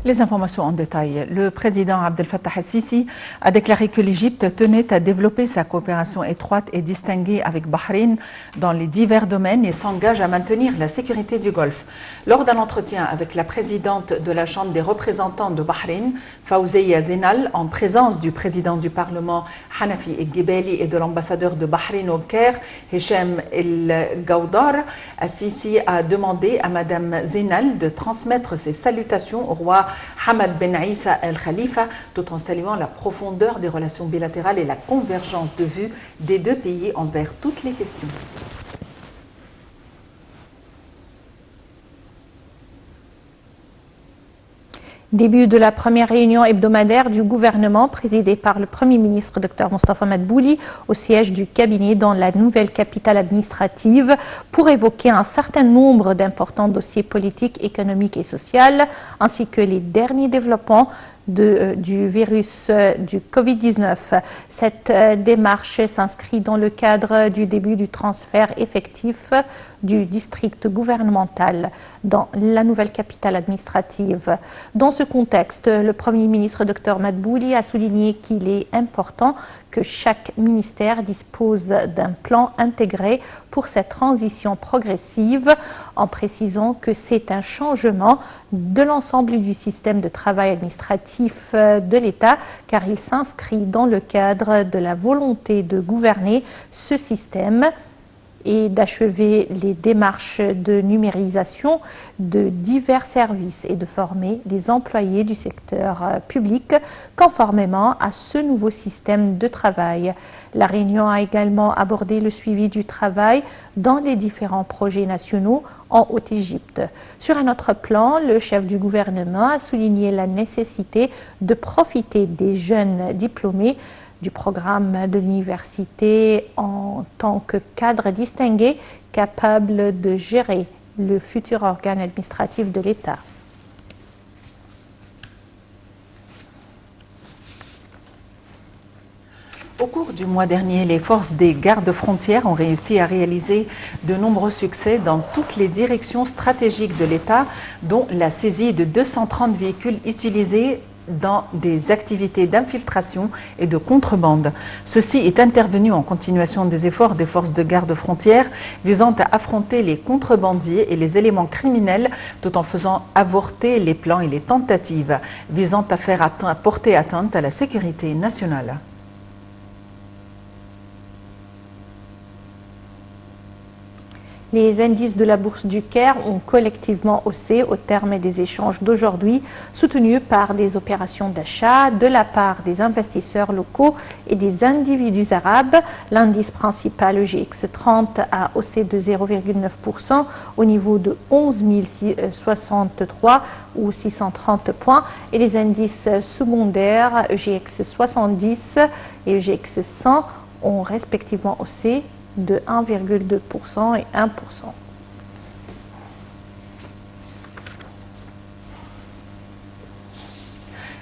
Les informations en détail. Le président Abdel Fattah el-Sisi a déclaré que l'Égypte tenait à développer sa coopération étroite et distinguée avec Bahreïn dans les divers domaines et s'engage à maintenir la sécurité du Golfe. Lors d'un entretien avec la présidente de la Chambre des représentants de Bahreïn, Fawzia Zenal, en présence du président du Parlement Hanafi el-Gebeli et de l'ambassadeur de Bahreïn au Caire, Hicham el-Gawdar, el-Sisi a demandé à Madame Zenal de transmettre ses salutations au roi Hamad Ben Issa Al Khalifa, tout en saluant la profondeur des relations bilatérales et la convergence de vues des deux pays envers toutes les questions. Début de la première réunion hebdomadaire du gouvernement présidée par le Premier ministre Dr Mostafa Madbouli au siège du cabinet dans la nouvelle capitale administrative pour évoquer un certain nombre d'importants dossiers politiques, économiques et sociaux ainsi que les derniers développements du virus du Covid-19. Cette démarche s'inscrit dans le cadre du début du transfert effectif du district gouvernemental dans la nouvelle capitale administrative. Dans ce contexte, le Premier ministre Dr Madbouli a souligné qu'il est important que chaque ministère dispose d'un plan intégré pour cette transition progressive, en précisant que c'est un changement de l'ensemble du système de travail administratif de l'État, car il s'inscrit dans le cadre de la volonté de gouverner ce système et d'achever les démarches de numérisation de divers services et de former les employés du secteur public conformément à ce nouveau système de travail. La réunion a également abordé le suivi du travail dans les différents projets nationaux en Haute-Égypte. Sur un autre plan, le chef du gouvernement a souligné la nécessité de profiter des jeunes diplômés du programme de l'université en tant que cadre distingué capable de gérer le futur organe administratif de l'État. Au cours du mois dernier, les forces des gardes-frontières ont réussi à réaliser de nombreux succès dans toutes les directions stratégiques de l'État, dont la saisie de 230 véhicules utilisés dans des activités d'infiltration et de contrebande. Ceci est intervenu en continuation des efforts des forces de garde-frontières visant à affronter les contrebandiers et les éléments criminels tout en faisant avorter les plans et les tentatives visant à porter atteinte à la sécurité nationale. Les indices de la Bourse du Caire ont collectivement haussé au terme des échanges d'aujourd'hui, soutenus par des opérations d'achat de la part des investisseurs locaux et des individus arabes. L'indice principal GX30 a haussé de 0,9% au niveau de 11 063 ou 630 points et les indices secondaires GX70 et GX100 ont respectivement haussé de 1,2% et 1%.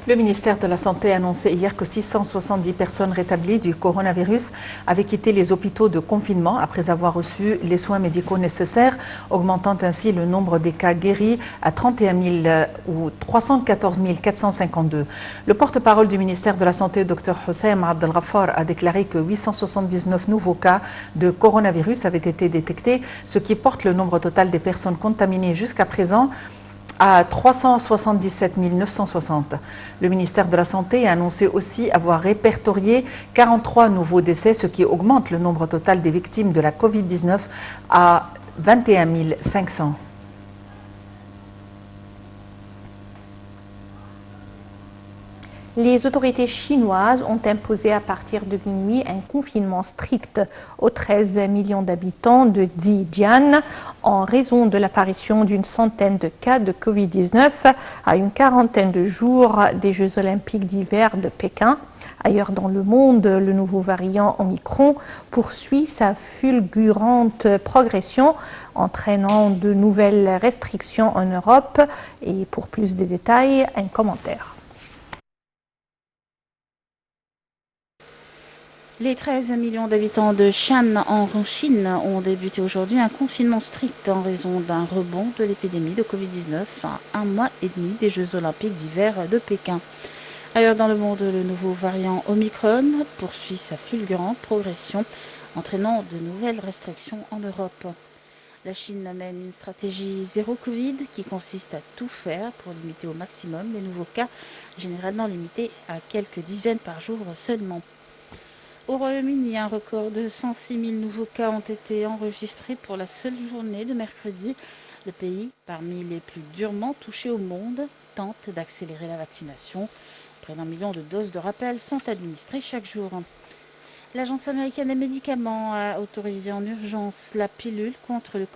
Le ministère de la Santé a annoncé hier que 670 personnes rétablies du coronavirus avaient quitté les hôpitaux de confinement après avoir reçu les soins médicaux nécessaires, augmentant ainsi le nombre des cas guéris à 31 000 ou 314 452. Le porte-parole du ministère de la Santé, Dr Hossein Abdel Ghaffar, a déclaré que 879 nouveaux cas de coronavirus avaient été détectés, ce qui porte le nombre total des personnes contaminées jusqu'à présent à 377 960. Le ministère de la Santé a annoncé aussi avoir répertorié 43 nouveaux décès, ce qui augmente le nombre total des victimes de la Covid-19 à 21 500. Les autorités chinoises ont imposé à partir de minuit un confinement strict aux 13 millions d'habitants de Zhejiang en raison de l'apparition d'une centaine de cas de Covid-19 à une quarantaine de jours des Jeux olympiques d'hiver de Pékin. Ailleurs dans le monde, le nouveau variant Omicron poursuit sa fulgurante progression, entraînant de nouvelles restrictions en Europe. Et pour plus de détails, un commentaire. Les 13 millions d'habitants de Shan en Chine ont débuté aujourd'hui un confinement strict en raison d'un rebond de l'épidémie de Covid-19 à un mois et demi des Jeux Olympiques d'hiver de Pékin. Ailleurs dans le monde, le nouveau variant Omicron poursuit sa fulgurante progression, entraînant de nouvelles restrictions en Europe. La Chine mène une stratégie zéro Covid qui consiste à tout faire pour limiter au maximum les nouveaux cas, généralement limités à quelques dizaines par jour seulement. Au Royaume-Uni, un record de 106 000 nouveaux cas ont été enregistrés pour la seule journée de mercredi. Le pays, parmi les plus durement touchés au monde, tente d'accélérer la vaccination. Près d'1 million de doses de rappel sont administrées chaque jour. L'Agence américaine des médicaments a autorisé en urgence la pilule contre le